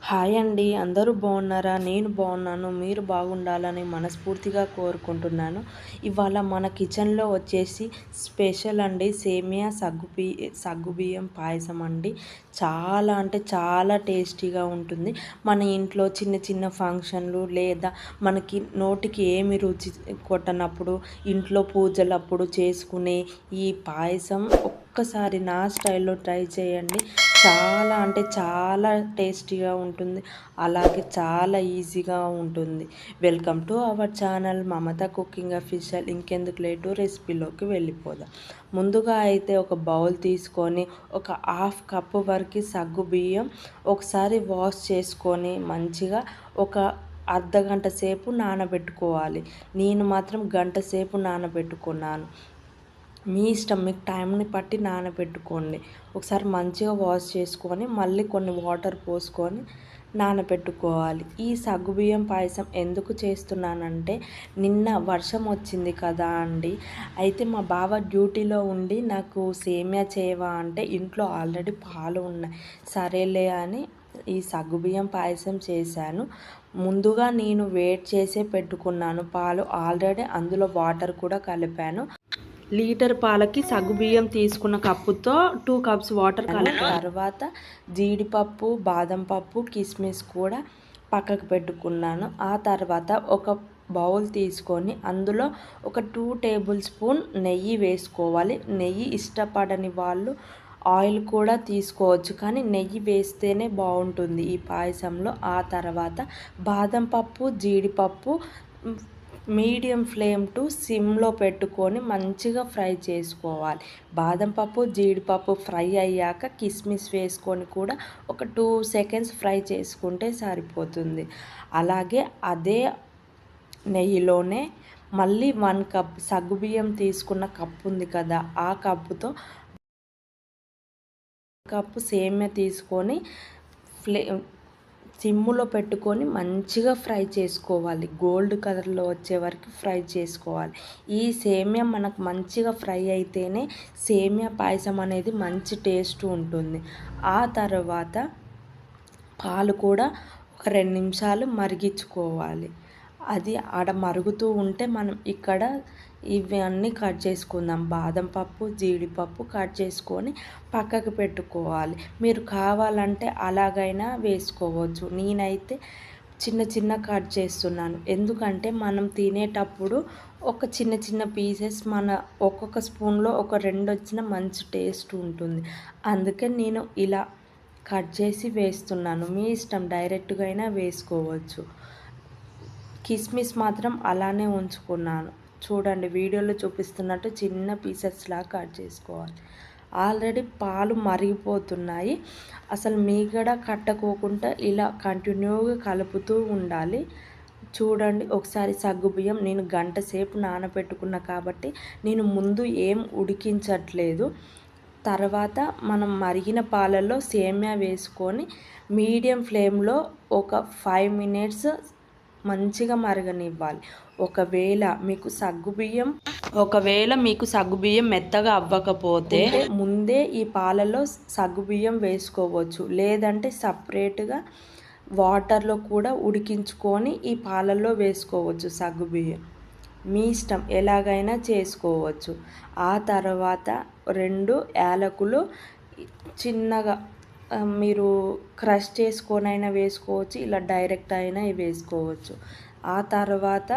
Hi అండి, అందరూ బాగున్నారా? నేను బాగున్నాను. మీరు బాగుండాలని మనస్ఫూర్తిగా కోరుకుంటున్నాను. ఇవాళ మన కిచెన్లో వచ్చేసి స్పెషల్ అండి, సేమియా సగ్గుబియ్యం పాయసం అండి. చాలా అంటే చాలా టేస్టీగా ఉంటుంది. మన ఇంట్లో చిన్న చిన్న ఫంక్షన్లు లేదా మనకి నోటికి ఏమి రుచి కొట్టనప్పుడు ఇంట్లో పూజలప్పుడు చేసుకునే ఈ పాయసం ఒక్కసారి నా స్టైల్లో ట్రై చేయండి. చాలా అంటే చాలా టేస్టీగా ఉంటుంది, అలాగే చాలా ఈజీగా ఉంటుంది. Welcome to our channel Mamata cooking official. ఇంకెందుకు లేటు రెసిపీలోకి వెళ్ళిపోదాం. ముందుగా అయితే ఒక బౌల్ తీసుకొని ఒక హాఫ్ కప్పు వరకు సగ్గు బియ్యం ఒకసారి వాష్ చేసుకొని మంచిగా ఒక అర్ధగంట సేపు నానబెట్టుకోవాలి. నేను మాత్రం గంట సేపు నానబెట్టుకున్నాను. మీ ఇష్టం, మీకు టైంని బట్టి నానబెట్టుకోండి. ఒకసారి మంచిగా వాష్ చేసుకొని మళ్ళీ కొన్ని వాటర్ పోసుకొని నానబెట్టుకోవాలి. ఈ సగ్గుబియ్యం పాయసం ఎందుకు చేస్తున్నానంటే, నిన్న వర్షం వచ్చింది కదా అండి. అయితే మా బావ డ్యూటీలో ఉండి నాకు సేమియా చేయవా అంటే ఇంట్లో ఆల్రెడీ పాలు ఉన్నాయి. సరేలే అని ఈ సగ్గుబియ్యం పాయసం చేశాను. ముందుగా నేను వేడి చేసే పెట్టుకున్నాను పాలు. ఆల్రెడీ అందులో వాటర్ కూడా కలిపాను. లీటర్ పాలకి సగ్గుబియ్యం తీసుకున్న కప్పుతో 2 కప్స్ వాటర్ కలిపిన తర్వాత జీడిపప్పు, బాదం పప్పు, కిస్మిస్ కూడా పక్కకు పెట్టుకున్నాను. ఆ తర్వాత ఒక బౌల్ తీసుకొని అందులో ఒక 2 టేబుల్ స్పూన్ నెయ్యి వేసుకోవాలి. నెయ్యి ఇష్టపడని వాళ్ళు ఆయిల్ కూడా తీసుకోవచ్చు, కానీ నెయ్యి వేస్తేనే బాగుంటుంది ఈ పాయసంలో. ఆ తర్వాత బాదం పప్పు, జీడిపప్పు మీడియం ఫ్లేమ్ టు సిమ్లో పెట్టుకొని మంచిగా ఫ్రై చేసుకోవాలి. బాదం పప్పు, జీడిపప్పు ఫ్రై అయ్యాక కిస్మిస్ వేసుకొని కూడా ఒక 2 సెకండ్స్ ఫ్రై చేసుకుంటే సరిపోతుంది. అలాగే అదే నెయ్యిలోనే మళ్ళీ 1 కప్ సగ్గుబియ్యం తీసుకున్న కప్పు ఉంది కదా, ఆ కప్పుతో కప్పు సేమియా తీసుకొని సిమ్ములో పెట్టుకొని మంచిగా ఫ్రై చేసుకోవాలి. గోల్డ్ కలర్లో వచ్చే వరకు ఫ్రై చేసుకోవాలి. ఈ సేమియా మనకు మంచిగా ఫ్రై అయితేనే సేమియా పాయసం అనేది మంచి టేస్ట్ ఉంటుంది. ఆ తర్వాత పాలు కూడా ఒక 2 నిమిషాలు మరిగించుకోవాలి. అది ఆడ మరుగుతూ ఉంటే మనం ఇక్కడ ఇవన్నీ కట్ చేసుకుందాం. బాదం పప్పు, జీడిపప్పు కట్ చేసుకొని పక్కకు పెట్టుకోవాలి. మీరు కావాలంటే అలాగైనా వేసుకోవచ్చు. నేనైతే చిన్న చిన్న కట్ చేస్తున్నాను, ఎందుకంటే మనం తినేటప్పుడు ఒక చిన్న చిన్న పీసెస్ మన ఒక్కొక్క స్పూన్లో ఒక 2 వచ్చిన మంచి టేస్ట్ ఉంటుంది. అందుకే నేను ఇలా కట్ చేసి వేస్తున్నాను. మీ ఇష్టం, డైరెక్ట్గా అయినా వేసుకోవచ్చు. కిస్మిస్ మాత్రం అలానే ఉంచుకున్నాను. చూడండి, వీడియోలో చూపిస్తున్నట్టు చిన్న పీసెస్లా కట్ చేసుకోవాలి. ఆల్రెడీ పాలు మరిగిపోతున్నాయి. అసలు మీగడ కట్టకోకుండా ఇలా కంటిన్యూగా కలుపుతూ ఉండాలి. చూడండి, ఒకసారి సగ్గుబియ్యం నేను గంట సేపు నానబెట్టుకున్నా కాబట్టి నేను ముందు ఏం ఉడికించట్లేదు. తర్వాత మనం మరిగిన పాలల్లో సేమియా వేసుకొని మీడియం ఫ్లేమ్లో ఒక 5 మినిట్స్ మంచిగా మరగనివ్వాలి. ఒకవేళ మీకు సగ్గుబియ్యం మెత్తగా అవ్వకపోతే ముందే ఈ పాలలో సగ్గుబియ్యం వేసుకోవచ్చు, లేదంటే సపరేట్గా వాటర్లో కూడా ఉడికించుకొని ఈ పాలల్లో వేసుకోవచ్చు సగ్గుబియ్యం. మీ ఇష్టం, ఎలాగైనా చేసుకోవచ్చు. ఆ తర్వాత 2 యాలకులు చిన్నగా మీరు క్రష్ చేసుకొనైనా వేసుకోవచ్చు, ఇలా డైరెక్ట్ అయినా వేసుకోవచ్చు. ఆ తర్వాత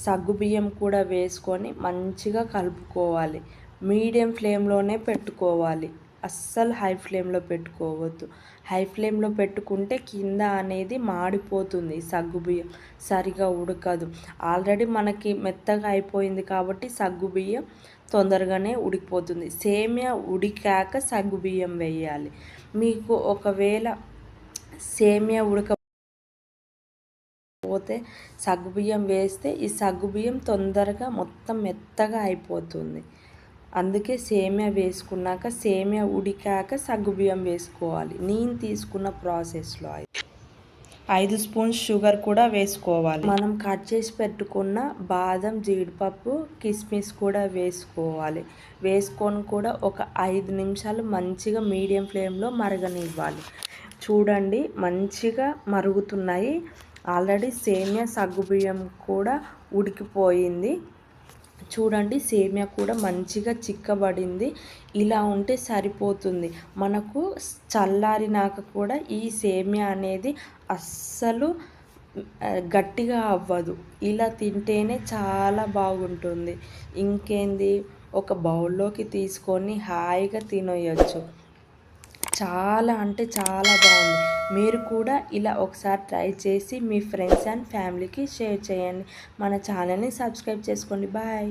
సగ్గుబియ్యం కూడా వేసుకొని మంచిగా కలుపుకోవాలి. మీడియం ఫ్లేమ్లోనే పెట్టుకోవాలి, అస్సలు హై ఫ్లేమ్లో పెట్టుకోవద్దు. హై ఫ్లేమ్లో పెట్టుకుంటే కింద అనేది మాడిపోతుంది, సగ్గుబియ్యం సరిగా ఉడకదు. ఆల్రెడీ మనకి మెత్తగా అయిపోయింది కాబట్టి సగ్గుబియ్యం తొందరగానే ఉడికిపోతుంది. సేమియా ఉడికాక సగ్గుబియ్యం వేయాలి. మీకు ఒకవేళ సేమియా ఉడకపోతే సగ్గుబియ్యం వేస్తే ఈ సగ్గుబియ్యం తొందరగా మొత్తం మెత్తగా అయిపోతుంది. అందుకే సేమియా వేసుకున్నాక, సేమియా ఉడికాక సగ్గుబియ్యం వేసుకోవాలి. నేను తీసుకున్న ప్రాసెస్లో 5 స్పూన్స్ షుగర్ కూడా వేసుకోవాలి. మనం కట్ చేసి పెట్టుకున్న బాదం, జీడిపప్పు, కిస్మిస్ కూడా వేసుకోవాలి. వేసుకొని కూడా ఒక 5 నిమిషాలు మంచిగా మీడియం ఫ్లేమ్లో మరగనివ్వాలి. చూడండి మంచిగా మరుగుతున్నాయి. ఆల్రెడీ సేమియా సగ్గుబియ్యం కూడా ఉడికిపోయింది. చూడండి సేమియా కూడా మంచిగా చిక్కబడింది. ఇలా ఉంటే సరిపోతుంది. మనకు చల్లారినాక కూడా ఈ సేమియా అనేది అస్సలు గట్టిగా అవ్వదు. ఇలా తింటేనే చాలా బాగుంటుంది. ఇంకేంది, ఒక బౌల్లోకి తీసుకొని హాయిగా తినేయొచ్చు. చాలా అంటే చాలా బాగుంది. మీరు కూడా ఇలా ఒకసారి ట్రై చేసి మీ ఫ్రెండ్స్ అండ్ ఫ్యామిలీకి షేర్ చేయండి. మన ఛానల్ని సబ్స్క్రైబ్ చేసుకోండి. బాయ్.